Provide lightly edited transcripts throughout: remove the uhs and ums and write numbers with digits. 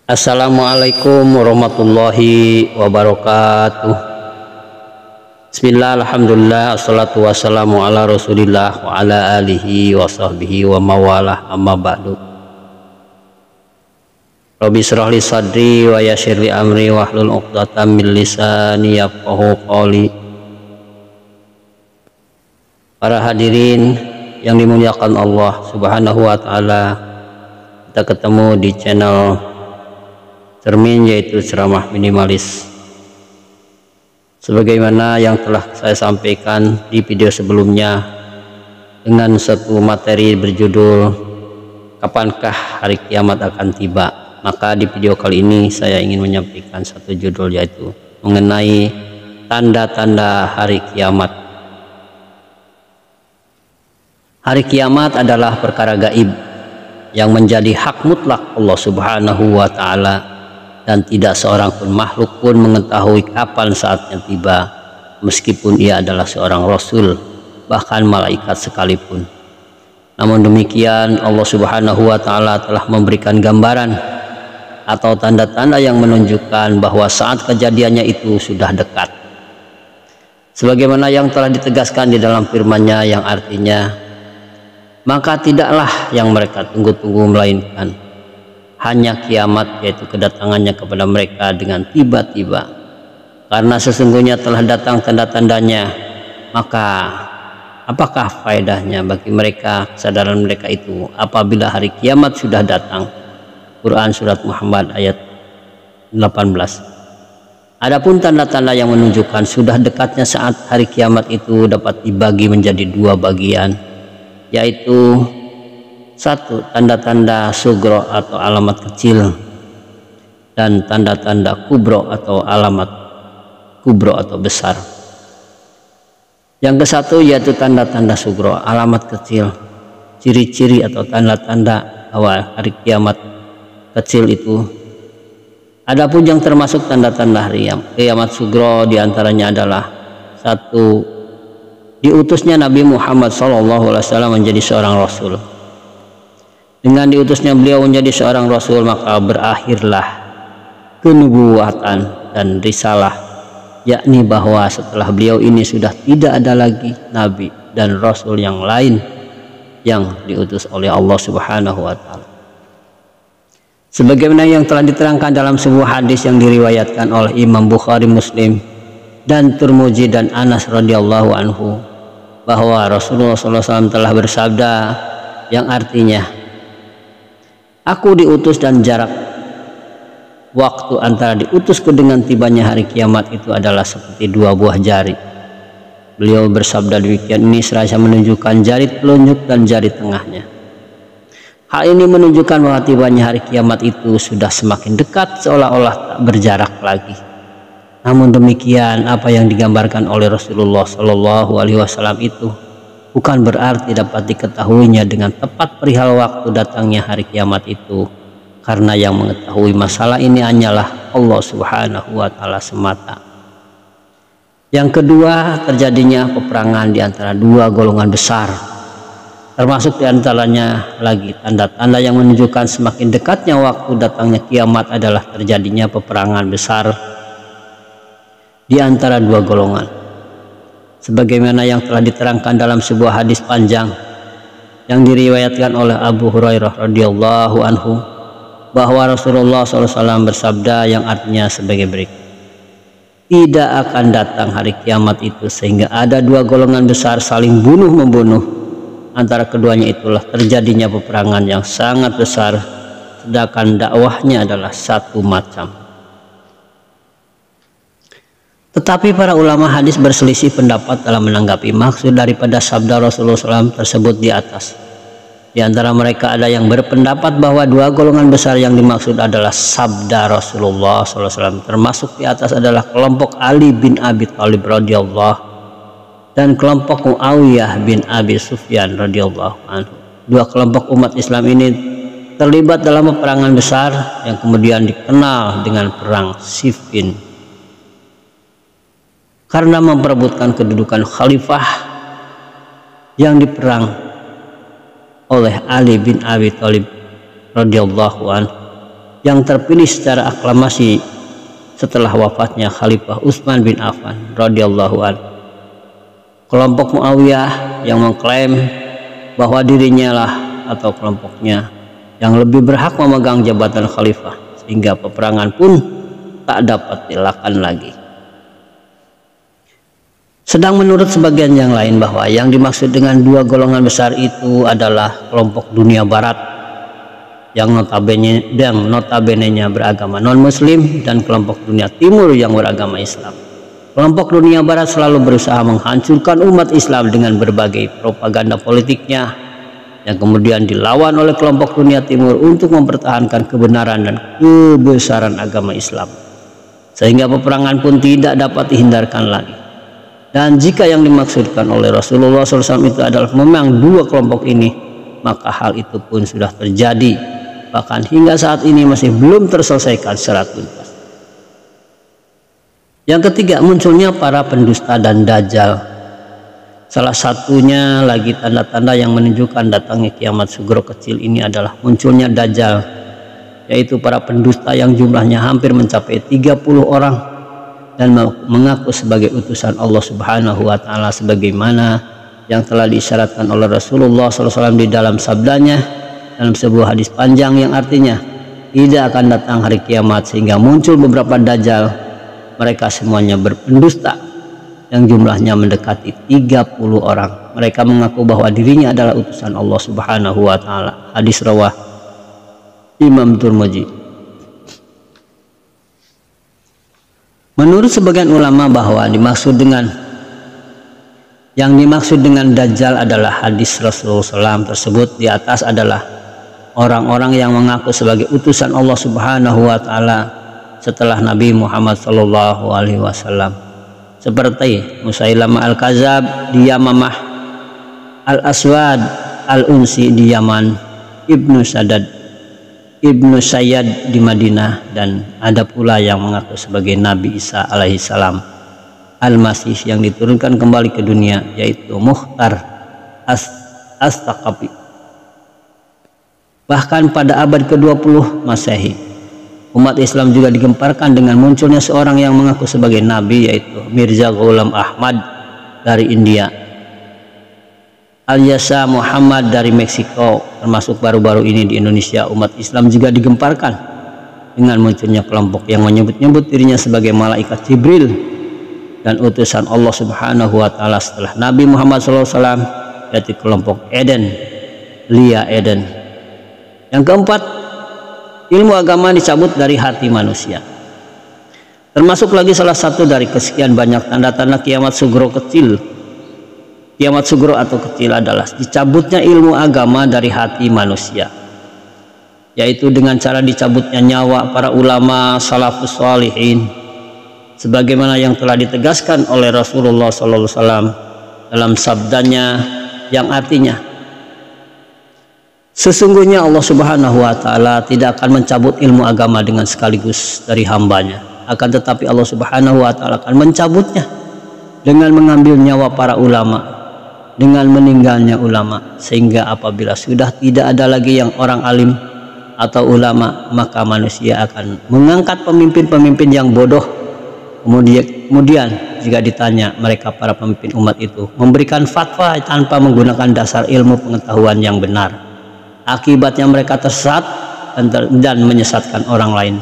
Assalamualaikum warahmatullahi wabarakatuh. Bismillah, alhamdulillah, assalatu wassalamu ala rasulillah wa ala alihi wa sahbihi wa mawalah, amma ba'du. Rabbi shrah li sadri wa yassir li amri wahlul 'uqdatam min lisani yafqahu qawli. Para hadirin yang dimuliakan Allah Subhanahu wa taala, kita ketemu di channel Cermin, yaitu ceramah minimalis. Sebagaimana yang telah saya sampaikan di video sebelumnya dengan satu materi berjudul kapankah hari kiamat akan tiba, maka di video kali ini saya ingin menyampaikan satu judul, yaitu mengenai tanda-tanda hari kiamat. Hari kiamat adalah perkara gaib yang menjadi hak mutlak Allah Subhanahu wa taala, dan tidak seorang pun makhluk pun mengetahui kapan saatnya tiba, meskipun ia adalah seorang rasul, bahkan malaikat sekalipun. Namun demikian, Allah Subhanahu wa taala telah memberikan gambaran atau tanda-tanda yang menunjukkan bahwa saat kejadiannya itu sudah dekat. Sebagaimana yang telah ditegaskan di dalam firman-Nya yang artinya, maka tidaklah yang mereka tunggu-tunggu melainkan hanya kiamat, yaitu kedatangannya kepada mereka dengan tiba-tiba. Karena sesungguhnya telah datang tanda-tandanya, maka apakah faedahnya bagi mereka kesadaran mereka itu apabila hari kiamat sudah datang? Quran Surat Muhammad ayat 18. Adapun tanda-tanda yang menunjukkan sudah dekatnya saat hari kiamat itu dapat dibagi menjadi dua bagian, yaitu satu, tanda-tanda sugro atau alamat kecil, dan tanda-tanda kubro atau alamat kubro atau besar. Yang ke satu yaitu tanda-tanda sugro, alamat kecil, ciri-ciri atau tanda-tanda awal hari kiamat kecil itu. Adapun yang termasuk tanda-tanda hari kiamat sugro diantaranya adalah satu, diutusnya Nabi Muhammad SAW menjadi seorang rasul. Dengan diutusnya beliau menjadi seorang rasul, maka berakhirlah kenubuwatan dan risalah, yakni bahwa setelah beliau ini sudah tidak ada lagi nabi dan rasul yang lain yang diutus oleh Allah Subhanahu wa taala. Sebagaimana yang telah diterangkan dalam sebuah hadis yang diriwayatkan oleh Imam Bukhari, Muslim, dan Tirmidzi dan Anas radhiyallahu anhu, bahwa Rasulullah SAW telah bersabda yang artinya, aku diutus dan jarak waktu antara diutusku dengan tibanya hari kiamat itu adalah seperti dua buah jari. Beliau bersabda demikian ini seraya menunjukkan jari telunjuk dan jari tengahnya. Hal ini menunjukkan bahwa tibanya hari kiamat itu sudah semakin dekat, seolah-olah tak berjarak lagi. Namun demikian, apa yang digambarkan oleh Rasulullah SAW itu bukan berarti dapat diketahuinya dengan tepat perihal waktu datangnya hari kiamat itu, karena yang mengetahui masalah ini hanyalah Allah Subhanahu wa taala semata. Yang kedua, terjadinya peperangan di antara dua golongan besar, termasuk di antaranya lagi tanda-tanda yang menunjukkan semakin dekatnya waktu datangnya kiamat adalah terjadinya peperangan besar di antara dua golongan. Sebagaimana yang telah diterangkan dalam sebuah hadis panjang yang diriwayatkan oleh Abu Hurairah radhiyallahu anhu, bahwa Rasulullah SAW bersabda yang artinya sebagai berikut, tidak akan datang hari kiamat itu sehingga ada dua golongan besar saling bunuh-membunuh. Antara keduanya itulah terjadinya peperangan yang sangat besar, sedangkan dakwahnya adalah satu macam. Tetapi para ulama hadis berselisih pendapat dalam menanggapi maksud daripada sabda Rasulullah SAW tersebut di atas. Di antara mereka ada yang berpendapat bahwa dua golongan besar yang dimaksud adalah sabda Rasulullah SAW, termasuk di atas adalah kelompok Ali bin Abi Thalib radhiyallahu dan kelompok Muawiyah bin Abi Sufyan radhiyallahu anhu. Dua kelompok umat Islam ini terlibat dalam peperangan besar yang kemudian dikenal dengan perang Siffin, karena memperebutkan kedudukan khalifah yang diperang oleh Ali bin Abi Thalib radhiyallahu anhu yang terpilih secara aklamasi setelah wafatnya Khalifah Utsman bin Affan radhiyallahu anhu. Kelompok Muawiyah yang mengklaim bahwa dirinya lah atau kelompoknya yang lebih berhak memegang jabatan khalifah, sehingga peperangan pun tak dapat dilakukan lagi. Sedang menurut sebagian yang lain bahwa yang dimaksud dengan dua golongan besar itu adalah kelompok dunia barat yang notabene-nya beragama non-muslim dan kelompok dunia timur yang beragama Islam. Kelompok dunia barat selalu berusaha menghancurkan umat Islam dengan berbagai propaganda politiknya yang kemudian dilawan oleh kelompok dunia timur untuk mempertahankan kebenaran dan kebesaran agama Islam, sehingga peperangan pun tidak dapat dihindarkan lagi. Dan jika yang dimaksudkan oleh Rasulullah SAW itu adalah memang dua kelompok ini, maka hal itu pun sudah terjadi, bahkan hingga saat ini masih belum terselesaikan secara tuntas. Yang ketiga, munculnya para pendusta dan dajjal. Salah satunya lagi tanda-tanda yang menunjukkan datangnya kiamat sugro kecil ini adalah munculnya dajjal, yaitu para pendusta yang jumlahnya hampir mencapai 30 orang dan mengaku sebagai utusan Allah Subhanahu wa taala, sebagaimana yang telah diisyaratkan oleh Rasulullah SAW di dalam sabdanya dalam sebuah hadis panjang yang artinya tidak akan datang hari kiamat sehingga muncul beberapa dajjal. Mereka semuanya berpendusta yang jumlahnya mendekati 30 orang. Mereka mengaku bahwa dirinya adalah utusan Allah Subhanahu wa taala. Hadis rawah Imam Turmuzi. Menurut sebagian ulama bahwa yang dimaksud dengan dajjal adalah hadis Rasulullah SAW tersebut di atas adalah orang-orang yang mengaku sebagai utusan Allah Subhanahu wa taala setelah Nabi Muhammad SAW, seperti Musailamah Al-Kadzab di Yamamah, Al-Aswad Al-Unsi di Yaman, Ibnu Sayyad di Madinah, dan ada pula yang mengaku sebagai Nabi Isa alaihissalam Al-Masih yang diturunkan kembali ke dunia, yaitu Mukhtar As-Taqafi. Bahkan pada abad ke-20 Masehi, umat Islam juga digemparkan dengan munculnya seorang yang mengaku sebagai nabi, yaitu Mirza Ghulam Ahmad dari India, Al-Yasa Muhammad dari Meksiko. Termasuk baru-baru ini di Indonesia, umat Islam juga digemparkan dengan munculnya kelompok yang menyebut-nyebut dirinya sebagai malaikat Jibril dan utusan Allah Subhanahu wa taala setelah Nabi Muhammad SAW, yaitu kelompok Eden, Lia Eden. Yang keempat, ilmu agama dicabut dari hati manusia. Termasuk lagi salah satu dari kesekian banyak tanda-tanda kiamat sugro kecil. Kiamat sugro atau kecil adalah dicabutnya ilmu agama dari hati manusia, yaitu dengan cara dicabutnya nyawa para ulama salafus shalihin, sebagaimana yang telah ditegaskan oleh Rasulullah SAW dalam sabdanya yang artinya, sesungguhnya Allah Subhanahu wa taala tidak akan mencabut ilmu agama dengan sekaligus dari hambanya, akan tetapi Allah Subhanahu wa taala akan mencabutnya dengan mengambil nyawa para ulama, dengan meninggalnya ulama, sehingga apabila sudah tidak ada lagi yang orang alim atau ulama, maka manusia akan mengangkat pemimpin-pemimpin yang bodoh. Kemudian jika ditanya, mereka para pemimpin umat itu memberikan fatwa tanpa menggunakan dasar ilmu pengetahuan yang benar. Akibatnya mereka tersesat dan menyesatkan orang lain.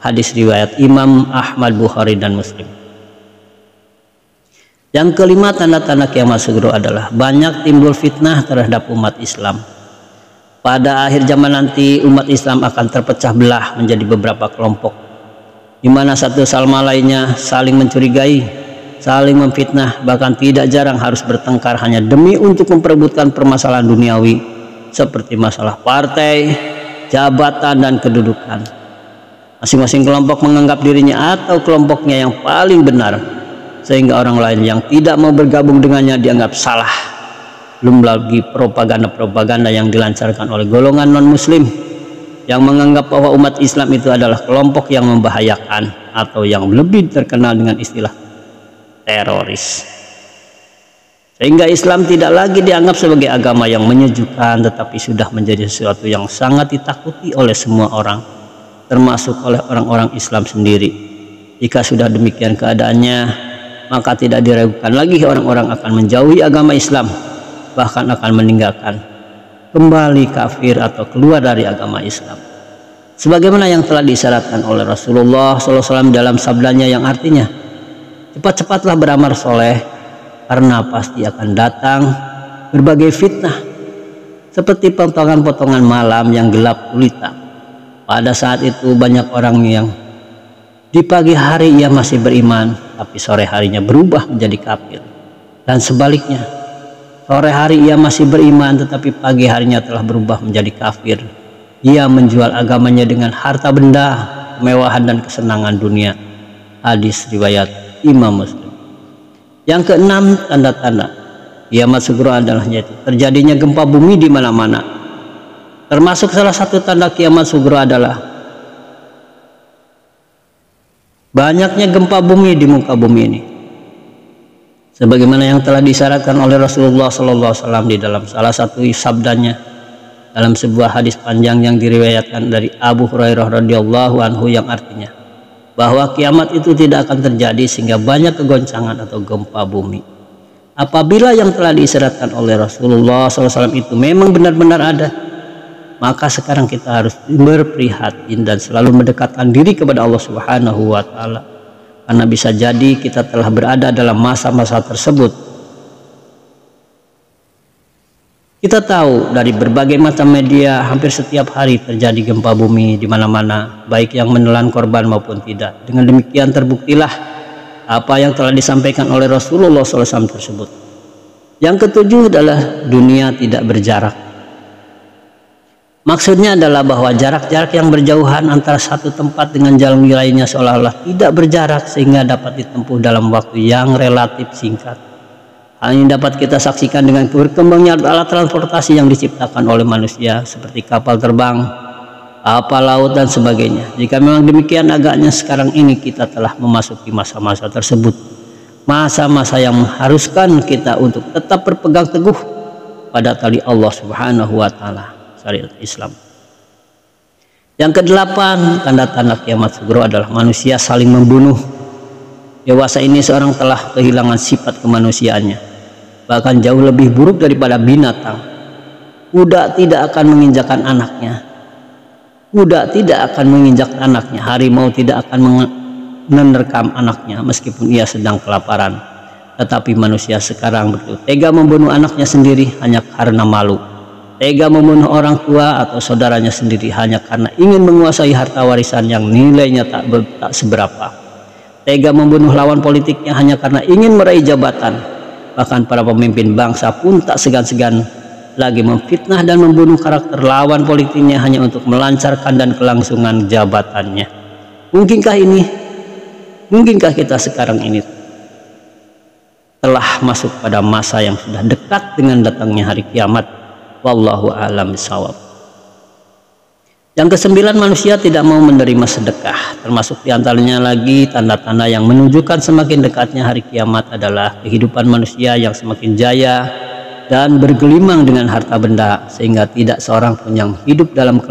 Hadis riwayat Imam Ahmad, Bukhari, dan Muslim. Yang kelima, tanda-tanda kiamat sugro adalah banyak timbul fitnah terhadap umat Islam. Pada akhir zaman nanti, umat Islam akan terpecah belah menjadi beberapa kelompok, di mana satu sama lainnya saling mencurigai, saling memfitnah, bahkan tidak jarang harus bertengkar hanya demi untuk memperebutkan permasalahan duniawi seperti masalah partai, jabatan, dan kedudukan. Masing-masing kelompok menganggap dirinya atau kelompoknya yang paling benar, sehingga orang lain yang tidak mau bergabung dengannya dianggap salah. Belum lagi propaganda-propaganda yang dilancarkan oleh golongan non-muslim yang menganggap bahwa umat Islam itu adalah kelompok yang membahayakan atau yang lebih terkenal dengan istilah teroris. Sehingga Islam tidak lagi dianggap sebagai agama yang menyejukkan, tetapi sudah menjadi sesuatu yang sangat ditakuti oleh semua orang. termasuk oleh orang-orang Islam sendiri. Jika sudah demikian keadaannya, maka tidak diragukan lagi orang-orang akan menjauhi agama Islam, bahkan akan meninggalkan, kembali kafir atau keluar dari agama Islam. Sebagaimana yang telah disyaratkan oleh Rasulullah SAW dalam sabdanya yang artinya, cepat-cepatlah beramal soleh, karena pasti akan datang berbagai fitnah, seperti potongan-potongan malam yang gelap gulita. Pada saat itu banyak orang yang di pagi hari ia masih beriman, tapi sore harinya berubah menjadi kafir. Dan sebaliknya, sore hari ia masih beriman, tetapi pagi harinya telah berubah menjadi kafir. Ia menjual agamanya dengan harta benda, kemewahan dan kesenangan dunia. Hadis riwayat Imam Muslim. Yang keenam, tanda-tanda kiamat segera adalah yaitu terjadinya gempa bumi di mana-mana. Termasuk salah satu tanda kiamat segera adalah banyaknya gempa bumi di muka bumi ini. Sebagaimana yang telah disyaratkan oleh Rasulullah SAW di dalam salah satu sabdanya dalam sebuah hadis panjang yang diriwayatkan dari Abu Hurairah radhiyallahu anhu yang artinya bahwa kiamat itu tidak akan terjadi sehingga banyak kegoncangan atau gempa bumi. Apabila yang telah disyaratkan oleh Rasulullah SAW itu memang benar-benar ada, maka sekarang kita harus berprihatin dan selalu mendekatkan diri kepada Allah Subhanahu wa Ta'ala, karena bisa jadi kita telah berada dalam masa-masa tersebut. Kita tahu dari berbagai macam media hampir setiap hari terjadi gempa bumi di mana-mana, baik yang menelan korban maupun tidak. Dengan demikian terbuktilah apa yang telah disampaikan oleh Rasulullah SAW tersebut. Yang ketujuh adalah dunia tidak berjarak. Maksudnya adalah bahwa jarak-jarak yang berjauhan antara satu tempat dengan jalan lainnya seolah-olah tidak berjarak sehingga dapat ditempuh dalam waktu yang relatif singkat. Hal ini dapat kita saksikan dengan berkembangnya alat transportasi yang diciptakan oleh manusia seperti kapal terbang, kapal laut dan sebagainya. Jika memang demikian, agaknya sekarang ini kita telah memasuki masa-masa tersebut. Masa-masa yang mengharuskan kita untuk tetap berpegang teguh pada tali Allah Subhanahu wa Ta'ala, syariat Islam. Yang kedelapan, tanda-tanda kiamat segera adalah manusia saling membunuh. Dewasa ini seorang telah kehilangan sifat kemanusiaannya, bahkan jauh lebih buruk daripada binatang. Kuda tidak akan menginjakkan anaknya. Kuda tidak akan menginjak anaknya. Harimau tidak akan menerkam anaknya meskipun ia sedang kelaparan. Tetapi manusia sekarang begitu tega membunuh anaknya sendiri hanya karena malu. Tega membunuh orang tua atau saudaranya sendiri hanya karena ingin menguasai harta warisan yang nilainya tak seberapa. Tega membunuh lawan politiknya hanya karena ingin meraih jabatan. Bahkan para pemimpin bangsa pun tak segan-segan lagi memfitnah dan membunuh karakter lawan politiknya hanya untuk melancarkan dan kelangsungan jabatannya. Mungkinkah kita sekarang ini telah masuk pada masa yang sudah dekat dengan datangnya hari kiamat? Wallahu a'lam bishawab. Yang kesembilan, manusia tidak mau menerima sedekah. Termasuk diantaranya lagi tanda-tanda yang menunjukkan semakin dekatnya hari kiamat adalah kehidupan manusia yang semakin jaya dan bergelimang dengan harta benda, sehingga tidak seorang pun yang hidup dalam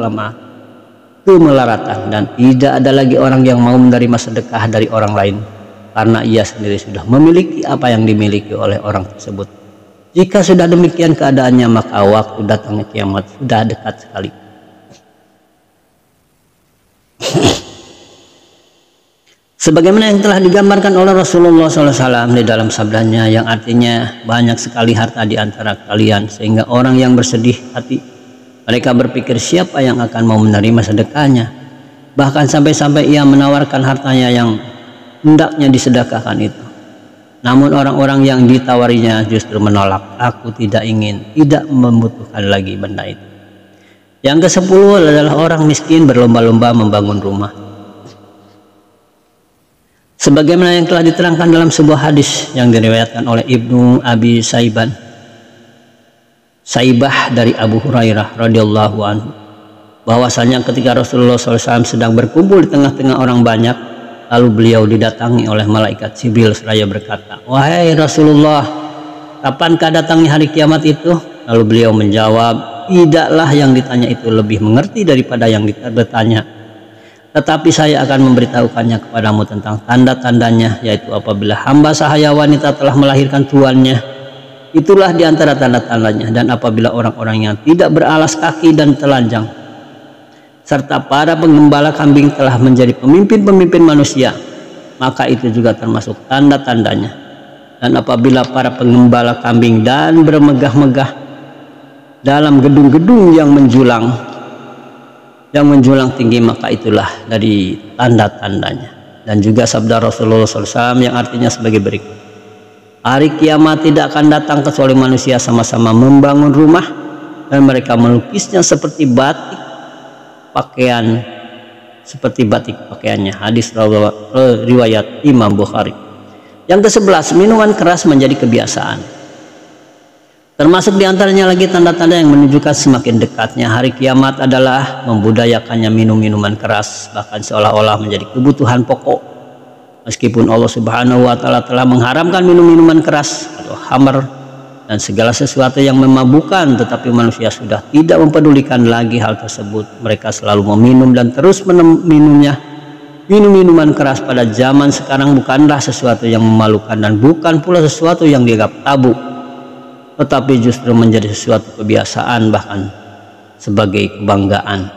kemelaratan, dan tidak ada lagi orang yang mau menerima sedekah dari orang lain karena ia sendiri sudah memiliki apa yang dimiliki oleh orang tersebut. Jika sudah demikian keadaannya, maka waktu datangnya kiamat sudah dekat sekali. Sebagaimana yang telah digambarkan oleh Rasulullah SAW di dalam sabdanya yang artinya banyak sekali harta di antara kalian sehingga orang yang bersedih hati mereka berpikir siapa yang akan mau menerima sedekahnya. Bahkan sampai-sampai ia menawarkan hartanya yang hendaknya disedekahkan itu. Namun orang-orang yang ditawarinya justru menolak. Aku tidak ingin, tidak membutuhkan lagi benda itu. Yang ke-10 adalah orang miskin berlomba-lomba membangun rumah. Sebagaimana yang telah diterangkan dalam sebuah hadis yang diriwayatkan oleh Ibnu Abi Saibah dari Abu Hurairah radhiyallahu anhu, bahwasanya ketika Rasulullah SAW sedang berkumpul di tengah-tengah orang banyak, lalu beliau didatangi oleh malaikat Jibril seraya berkata, "Wahai Rasulullah, kapankah datangnya hari kiamat itu?" Lalu beliau menjawab, "Tidaklah yang ditanya itu lebih mengerti daripada yang bertanya." Tetapi saya akan memberitahukannya kepadamu tentang tanda-tandanya, yaitu apabila hamba sahaya wanita telah melahirkan tuannya, itulah diantara tanda-tandanya. Dan apabila orang-orang yang tidak beralas kaki dan telanjang serta para penggembala kambing telah menjadi pemimpin-pemimpin manusia, maka itu juga termasuk tanda-tandanya. Dan apabila para penggembala kambing dan bermegah-megah dalam gedung-gedung yang menjulang tinggi, maka itulah dari tanda-tandanya. Dan juga sabda Rasulullah SAW yang artinya sebagai berikut: hari kiamat tidak akan datang kecuali manusia sama-sama membangun rumah dan mereka melukisnya seperti batik pakaiannya. Hadis riwayat Imam Bukhari. Yang ke-11, minuman keras menjadi kebiasaan. Termasuk diantaranya lagi tanda-tanda yang menunjukkan semakin dekatnya hari kiamat adalah membudayakannya minum minuman keras, bahkan seolah-olah menjadi kebutuhan pokok. Meskipun Allah Subhanahu wa Ta'ala telah mengharamkan minum-minuman keras atau khamr dan segala sesuatu yang memabukkan, tetapi manusia sudah tidak mempedulikan lagi hal tersebut. Mereka selalu meminum dan terus meminumnya. Minum-minuman keras pada zaman sekarang bukanlah sesuatu yang memalukan dan bukan pula sesuatu yang dianggap tabu, tetapi justru menjadi sesuatu kebiasaan, bahkan sebagai kebanggaan.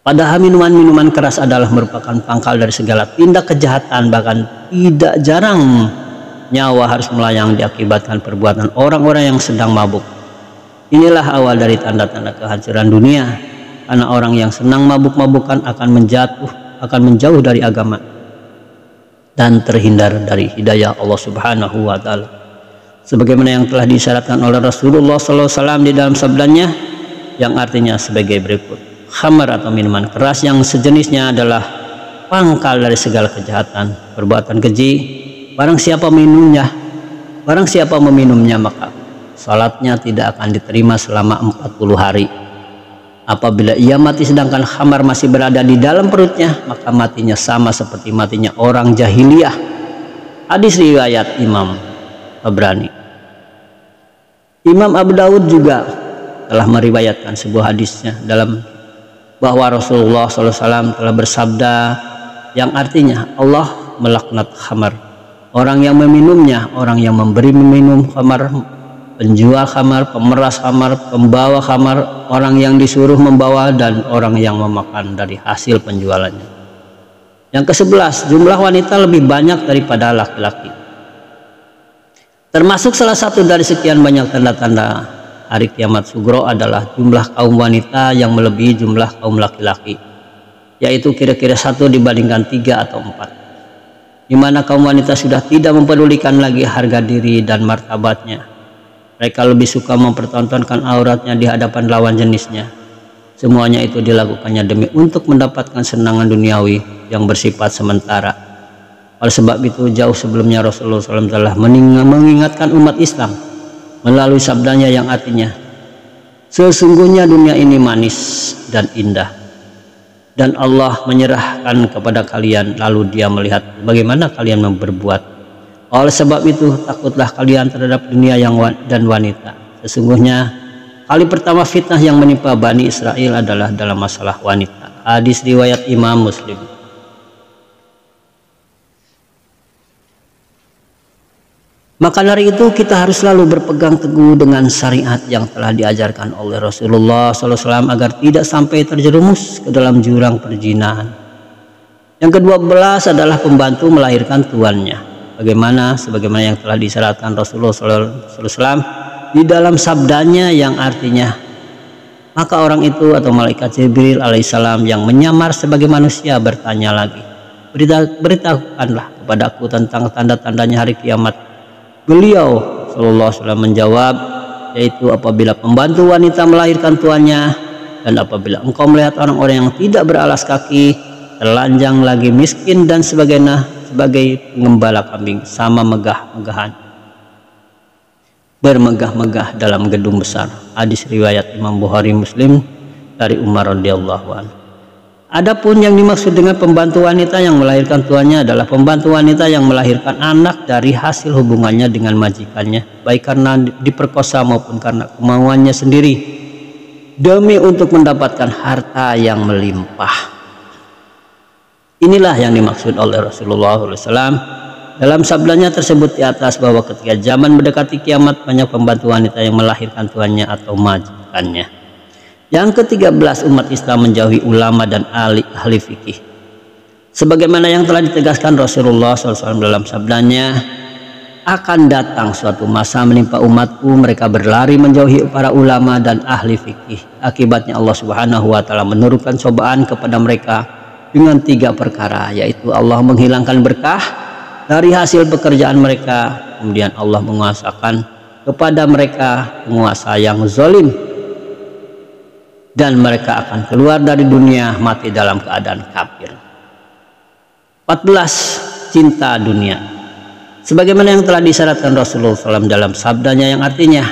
Padahal minuman-minuman keras adalah merupakan pangkal dari segala tindak kejahatan, bahkan tidak jarang nyawa harus melayang diakibatkan perbuatan orang-orang yang sedang mabuk. Inilah awal dari tanda-tanda kehancuran dunia, karena orang yang senang mabuk-mabukan akan menjauh dari agama dan terhindar dari hidayah Allah Subhanahu wa Ta'ala. Sebagaimana yang telah disyaratkan oleh Rasulullah SAW di dalam sabdanya yang artinya sebagai berikut: khamr atau minuman keras yang sejenisnya adalah pangkal dari segala kejahatan, perbuatan keji. Barang siapa meminumnya maka salatnya tidak akan diterima selama 40 hari. Apabila ia mati sedangkan khamr masih berada di dalam perutnya, maka matinya sama seperti matinya orang jahiliyah. Hadis riwayat Imam Tabrani. Imam Abu Daud juga telah meriwayatkan sebuah hadisnya dalam bahwa Rasulullah SAW telah bersabda yang artinya Allah melaknat khamar, orang yang meminumnya, orang yang memberi meminum khamar, penjual khamar, pemeras khamar, pembawa khamar, orang yang disuruh membawa, dan orang yang memakan dari hasil penjualannya. Yang ke-11, jumlah wanita lebih banyak daripada laki-laki. Termasuk salah satu dari sekian banyak tanda-tanda hari kiamat sugro adalah jumlah kaum wanita yang melebihi jumlah kaum laki-laki, yaitu kira-kira 1 dibandingkan 3 atau 4, di mana kaum wanita sudah tidak mempedulikan lagi harga diri dan martabatnya. Mereka lebih suka mempertontonkan auratnya di hadapan lawan jenisnya. Semuanya itu dilakukannya demi untuk mendapatkan senangan duniawi yang bersifat sementara. Oleh sebab itu, jauh sebelumnya Rasulullah SAW telah mengingatkan umat Islam melalui sabdanya yang artinya, sesungguhnya dunia ini manis dan indah, dan Allah menyerahkan kepada kalian, lalu Dia melihat bagaimana kalian berbuat. Oleh sebab itu, takutlah kalian terhadap dunia dan wanita. Sesungguhnya kali pertama fitnah yang menimpa Bani Israel adalah dalam masalah wanita. Hadis riwayat Imam Muslim. Maka dari itu kita harus selalu berpegang teguh dengan syariat yang telah diajarkan oleh Rasulullah SAW agar tidak sampai terjerumus ke dalam jurang perzinahan. Yang ke-12 adalah pembantu melahirkan tuannya. Sebagaimana yang telah disyaratkan Rasulullah SAW di dalam sabdanya yang artinya, maka orang itu atau malaikat Jibril alaihissalam yang menyamar sebagai manusia bertanya lagi, beritahukanlah kepadaku tentang tanda-tandanya hari kiamat. Beliau Sallallahu Alaihi Wasallam menjawab, yaitu apabila pembantu wanita melahirkan tuannya, dan apabila engkau melihat orang-orang yang tidak beralas kaki, telanjang lagi, miskin dan sebagainya, sebagai pengembala kambing, sama bermegah-megah dalam gedung besar. Hadis riwayat Imam Bukhari Muslim dari Umar radhiyallahu anhu. Adapun yang dimaksud dengan pembantu wanita yang melahirkan tuannya adalah pembantu wanita yang melahirkan anak dari hasil hubungannya dengan majikannya, baik karena diperkosa maupun karena kemauannya sendiri, demi untuk mendapatkan harta yang melimpah. Inilah yang dimaksud oleh Rasulullah SAW dalam sabdanya tersebut di atas, bahwa ketika zaman mendekati kiamat, banyak pembantu wanita yang melahirkan tuannya atau majikannya. Yang ke-13, umat Islam menjauhi ulama dan ahli fikih. Sebagaimana yang telah ditegaskan Rasulullah SAW dalam sabdanya, akan datang suatu masa menimpa umatku, mereka berlari menjauhi para ulama dan ahli fikih. Akibatnya Allah Subhanahu wa Ta'ala menurunkan cobaan kepada mereka dengan 3 perkara, yaitu Allah menghilangkan berkah dari hasil pekerjaan mereka, kemudian Allah menguasakan kepada mereka penguasa yang zalim, dan mereka akan keluar dari dunia mati dalam keadaan kafir. 14. Cinta dunia. Sebagaimana yang telah disyaratkan Rasulullah SAW dalam sabdanya yang artinya,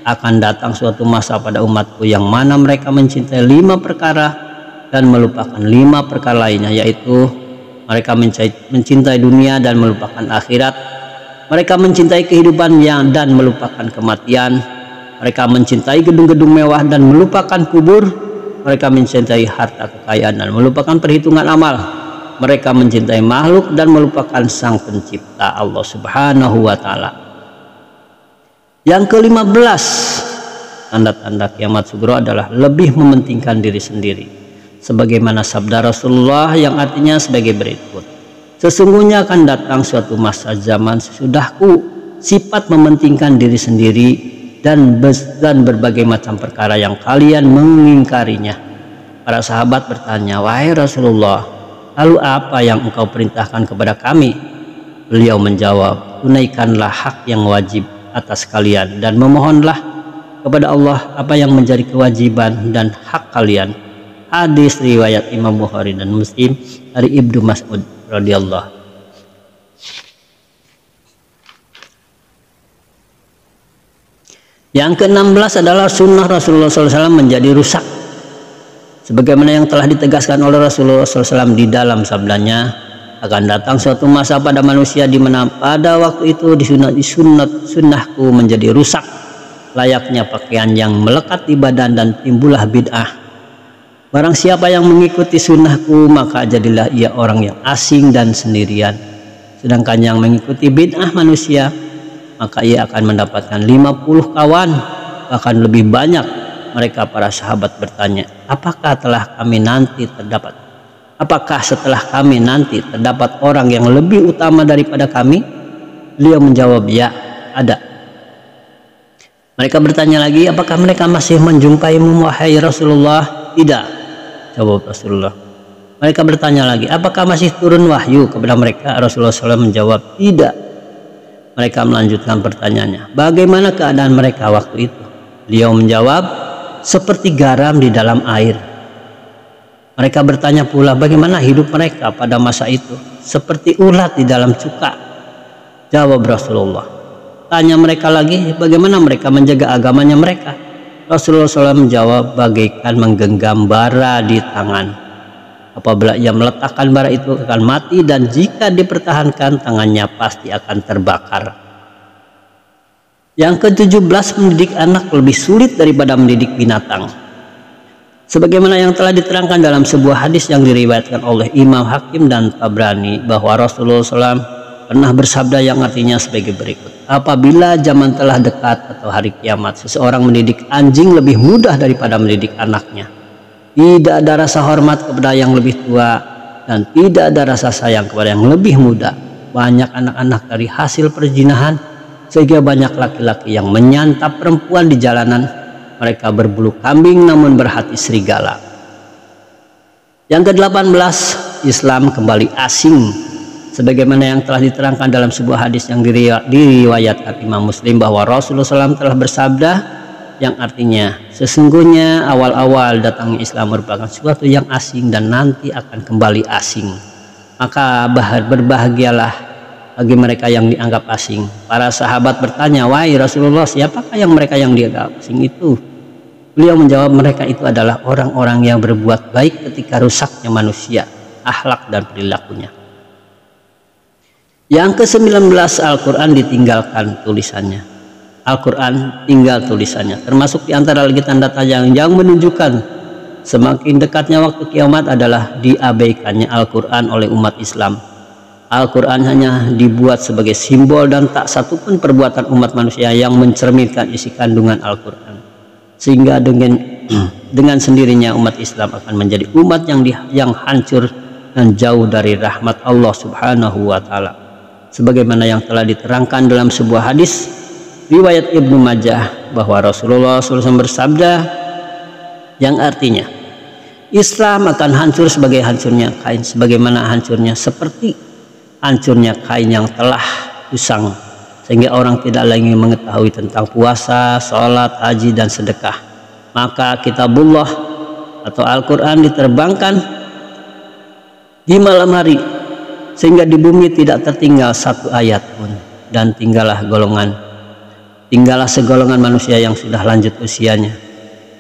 akan datang suatu masa pada umatku yang mana mereka mencintai 5 perkara dan melupakan 5 perkara lainnya, yaitu mereka mencintai dunia dan melupakan akhirat. Mereka mencintai kehidupan dan melupakan kematian. Mereka mencintai gedung-gedung mewah dan melupakan kubur. Mereka mencintai harta kekayaan dan melupakan perhitungan amal. Mereka mencintai makhluk dan melupakan Sang Pencipta Allah Subhanahu wa Ta'ala. Yang ke-15, tanda-tanda kiamat sugro adalah lebih mementingkan diri sendiri. Sebagaimana sabda Rasulullah yang artinya sebagai berikut, sesungguhnya akan datang suatu masa zaman sesudahku, sifat mementingkan diri sendiri dan berbagai macam perkara yang kalian mengingkarinya. Para sahabat bertanya, wahai Rasulullah, lalu apa yang engkau perintahkan kepada kami? Beliau menjawab, tunaikanlah hak yang wajib atas kalian dan memohonlah kepada Allah apa yang menjadi kewajiban dan hak kalian. Hadis riwayat Imam Bukhari dan Muslim dari Ibnu Mas'ud radhiyallahu. Yang ke-16 adalah sunnah Rasulullah SAW menjadi rusak. Sebagaimana yang telah ditegaskan oleh Rasulullah SAW di dalam sabdanya, akan datang suatu masa pada manusia di mana pada waktu itu sunnahku menjadi rusak, layaknya pakaian yang melekat di badan, dan timbullah bid'ah. Barang siapa yang mengikuti sunnahku, maka jadilah ia orang yang asing dan sendirian. Sedangkan yang mengikuti bid'ah manusia, maka ia akan mendapatkan 50 kawan, bahkan lebih banyak. Mereka para sahabat bertanya, apakah setelah kami nanti terdapat orang yang lebih utama daripada kami? Beliau menjawab, ya, ada. Mereka bertanya lagi, apakah mereka masih menjumpaimu wahai Rasulullah? Tidak, jawab Rasulullah. Mereka bertanya lagi, apakah masih turun wahyu kepada mereka? Rasulullah SAW menjawab, tidak. Mereka melanjutkan pertanyaannya, bagaimana keadaan mereka waktu itu? Beliau menjawab, seperti garam di dalam air. Mereka bertanya pula, bagaimana hidup mereka pada masa itu? Seperti ulat di dalam cuka. Jawab Rasulullah. Tanya mereka lagi, bagaimana mereka menjaga agamanya mereka? Rasulullah SAW menjawab, bagaikan menggenggam bara di tangan. Apabila ia meletakkan bara itu akan mati, dan jika dipertahankan tangannya pasti akan terbakar. Yang ke-17, mendidik anak lebih sulit daripada mendidik binatang. Sebagaimana yang telah diterangkan dalam sebuah hadis yang diriwayatkan oleh Imam Hakim dan Tabrani, bahwa Rasulullah SAW pernah bersabda yang artinya sebagai berikut, apabila zaman telah dekat atau hari kiamat, seseorang mendidik anjing lebih mudah daripada mendidik anaknya. Tidak ada rasa hormat kepada yang lebih tua, dan tidak ada rasa sayang kepada yang lebih muda. Banyak anak-anak dari hasil perzinahan, sehingga banyak laki-laki yang menyantap perempuan di jalanan. Mereka berbulu kambing namun berhati serigala. Yang ke-18, Islam kembali asing. Sebagaimana yang telah diterangkan dalam sebuah hadis yang diriwayatkan Imam Muslim, bahwa Rasulullah SAW telah bersabda yang artinya, sesungguhnya awal-awal datangnya Islam merupakan sesuatu yang asing dan nanti akan kembali asing. Maka berbahagialah bagi mereka yang dianggap asing. Para sahabat bertanya, wahai Rasulullah, siapakah yang mereka yang dianggap asing itu? Beliau menjawab, mereka itu adalah orang-orang yang berbuat baik ketika rusaknya manusia, akhlak dan perilakunya. Yang ke-19, Al-Quran ditinggalkan tulisannya. Al-Quran tinggal tulisannya, termasuk di antara lagi tanda-tanda yang menunjukkan semakin dekatnya waktu kiamat adalah diabaikannya Al-Quran oleh umat Islam. Al-Quran hanya dibuat sebagai simbol dan tak satupun perbuatan umat manusia yang mencerminkan isi kandungan Al-Quran. Sehingga dengan sendirinya umat Islam akan menjadi umat yang hancur dan jauh dari rahmat Allah Subhanahu wa Ta'ala. Sebagaimana yang telah diterangkan dalam sebuah hadis riwayat Ibnu Majah bahwa Rasulullah SAW bersabda yang artinya, Islam akan hancur sebagai hancurnya kain, sebagaimana hancurnya seperti hancurnya kain yang telah usang, sehingga orang tidak lagi mengetahui tentang puasa, sholat, haji, dan sedekah. Maka kitabullah atau Al-Quran diterbangkan di malam hari, sehingga di bumi tidak tertinggal satu ayat pun, dan tinggallah segolongan manusia yang sudah lanjut usianya.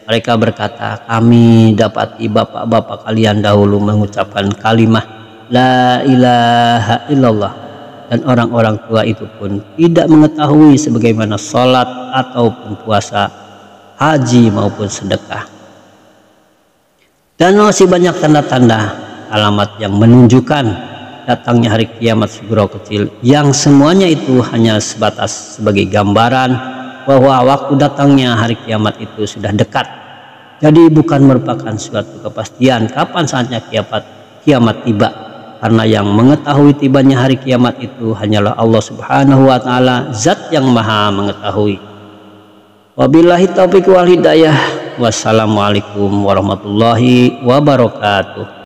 Mereka berkata, kami dapati bapak-bapak kalian dahulu mengucapkan kalimat la ilaha illallah, dan orang-orang tua itu pun tidak mengetahui sebagaimana sholat ataupun puasa, haji maupun sedekah. Dan masih banyak tanda-tanda alamat yang menunjukkan datangnya hari kiamat sugro kecil, yang semuanya itu hanya sebatas sebagai gambaran bahwa waktu datangnya hari kiamat itu sudah dekat. Jadi bukan merupakan suatu kepastian kapan saatnya kiamat tiba, karena yang mengetahui tibanya hari kiamat itu hanyalah Allah Subhanahu wa Ta'ala, zat yang maha mengetahui. Wabillahi taufiq wal hidayah. Wassalamualaikum warahmatullahi wabarakatuh.